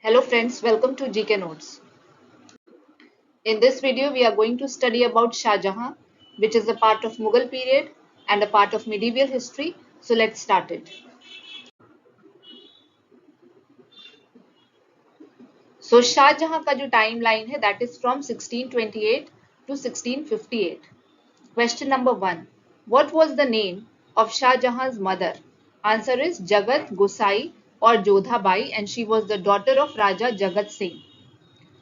Hello friends, welcome to GK Notes. In this video, we are going to study about Shah Jahan, which is a part of Mughal period and a part of medieval history. So let's start it. So Shah Jahan का जो timeline है, that is from 1628 to 1658. Question number 1. What was the name of Shah Jahan's mother? Answer is Jagat Gosai or Jodha Bai, and she was the daughter of Raja Jagat Singh.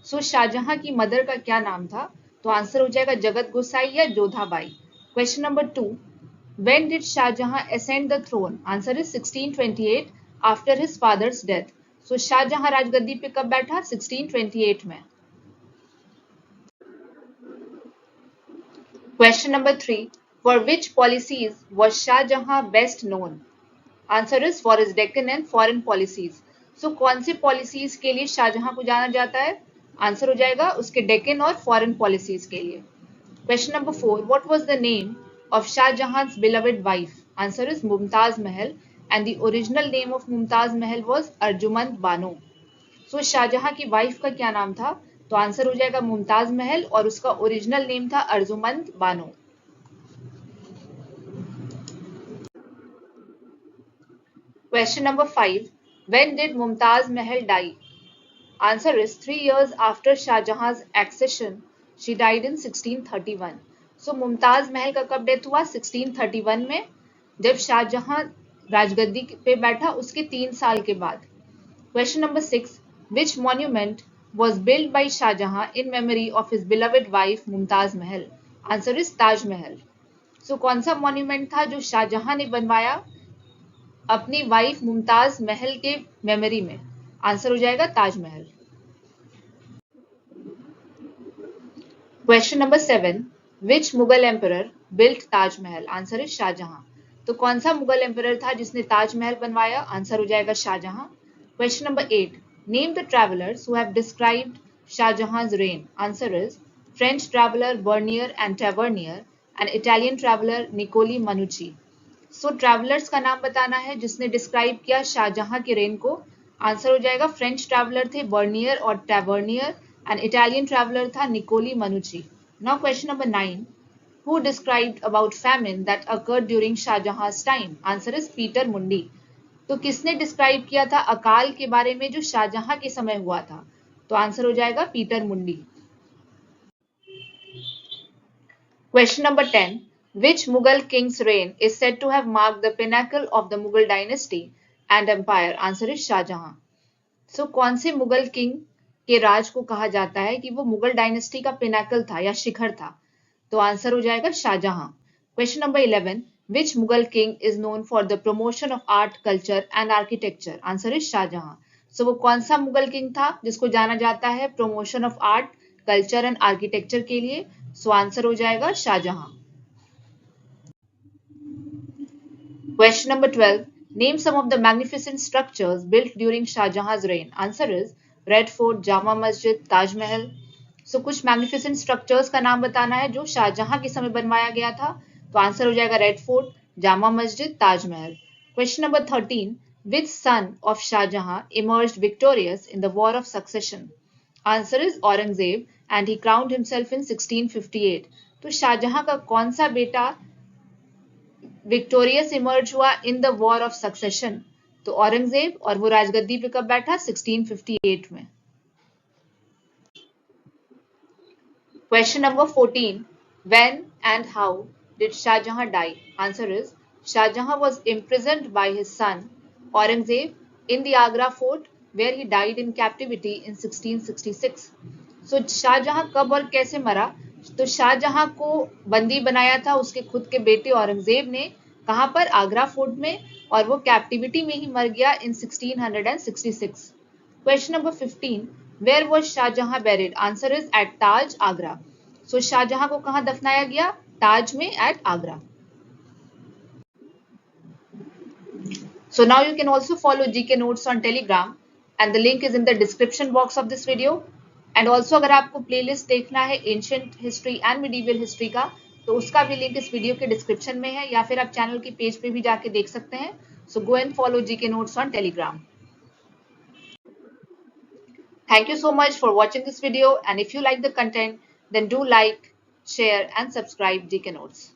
सो शाहजहां की mother का क्या नाम था? तो answer हो जाएगा जगत गोसाई या Jodhabai. Question number 2. When did Shahjahan ascend the throne? Answer is 1628 after his father's death. So Shahjahan राजगद्दी पे कब बैठा? 1628 में. Question number 3. For which policies was Shahjahan best known? Answer is for his Deccan and foreign policies. So कौन से पॉलिसीज के लिए शाहजहां को जाना जाता है? आंसर हो जाएगा उसके डेक्कन और फॉरेन पॉलिसीज के लिए. Question number 4. What was the name of Shahjahan's beloved wife? Answer is Mumtaz Mahal and the original name of Mumtaz Mahal was Arjumand Bano. So Shahjahan की वाइफ का क्या नाम था? तो आंसर हो जाएगा मुमताज महल और उसका ओरिजिनल नेम था Arjumand Bano. Question number 5. When did Mumtaz Mahal die? Answer is 3 years after Shah Jahan's accession. She died in 1631. So Mumtaz Mahal का कब डेथ हुआ? 1631 में, जब शाहजहां राजगद्दी पे बैठा उसके 3 साल के बाद. Question number 6. Which monument was built by Shah Jahan in memory of his beloved wife Mumtaz Mahal? Answer is Taj Mahal. So कौन सा monument था जो शाहजहां ने बनवाया अपनी वाइफ मुमताज महल के मेमोरी में? आंसर हो जाएगा Taj Mahal. Question number 7. Which Mughal emperor built Taj Mahal? Answer is Shah Jahan. तो कौन सा मुगल एम्परर था जिसने ताजमहल बनवाया? आंसर हो जाएगा Shahjahan. Question number 8. Name the travellers who have described Shahjahan's reign. Answer is French traveller Bernier and Tavernier and Italian traveller Niccolao Manucci. So travellers का नाम बताना है जिसने डिस्क्राइब किया शाहजहां के रेन को. आंसर हो जाएगा फ्रेंच ट्रैवलर थे बर्नियर और टेवर्नियर एंड इटालियन ट्रैवलर था Niccolao Manucci. Now question number 9. Who described about famine that occurred during Shahjahan's time? Answer is Peter Mundy. तो किसने डिस्क्राइब किया था अकाल के बारे में जो शाहजहां के समय हुआ था? तो आंसर हो जाएगा पीटर मुंडी. Question number 10. Which Mughal king's reign is said to have marked the pinnacle of the Mughal dynasty and empire? Answer is Shah Jahan. So कौन से मुगल किंग के राज को कहा जाता है कि वो मुगल डायनेस्टी का पिनाकल था या शिखर था? तो आंसर हो जाएगा Shahjahan. Question number 11. Which Mughal king is known for the promotion of art, culture and architecture? Answer is Shah Jahan. So वो कौन सा मुगल किंग था जिसको जाना जाता है promotion of art, culture and architecture के लिए? सो आंसर हो जाएगा Shahjahan. Question number 12. Name some of the magnificent structures built during Shah Jahan's reign. Answer is Red Fort, Jama Masjid, Taj Mahal. So कुछ magnificent structures का नाम बताना है जो शाहजहां के समय बनवाया गया था. तो आंसर हो जाएगा red fort, Jama Masjid, Taj Mahal. Question number 13. Which son of Shah Jahan emerged victorious in the War of Succession? Answer is Aurangzeb and he crowned himself in 1658. तो शाहजहां का कौन सा बेटा विक्टोरियस इमर्ज हुआ in the war of succession? तो औरंगजेब. और वो राजगद्दी पे कब बैठा? 1658 में. Question number 14. When and how did Shah Jahan die? Answer is Shah Jahan was imprisoned by his son Aurangzeb in the Agra fort where he died in captivity in 1666. सो शाहजहां कब और कैसे मरा? तो शाहजहां को बंदी बनाया था उसके खुद के बेटे औरंगजेब ने. कहां पर? आगरा फोर्ट में. और वो कैप्टिविटी में ही मर गया in 1666. Question number 15. Where was Shahjahan buried? Answer is at Taj, Agra. So Shahjahan को कहां दफनाया गया? ताज में at Agra. So now you can also follow GK Notes on Telegram and the link is in the description box of this video. And also अगर आपको playlist देखना है ancient history and medieval history का तो उसका भी लिंक इस video के डिस्क्रिप्शन में है या फिर आप चैनल की पेज पे भी जाके देख सकते हैं. So go and follow GK Notes on Telegram. Thank you so much for watching this video, and if you like the content, then do like, share and subscribe DK Notes.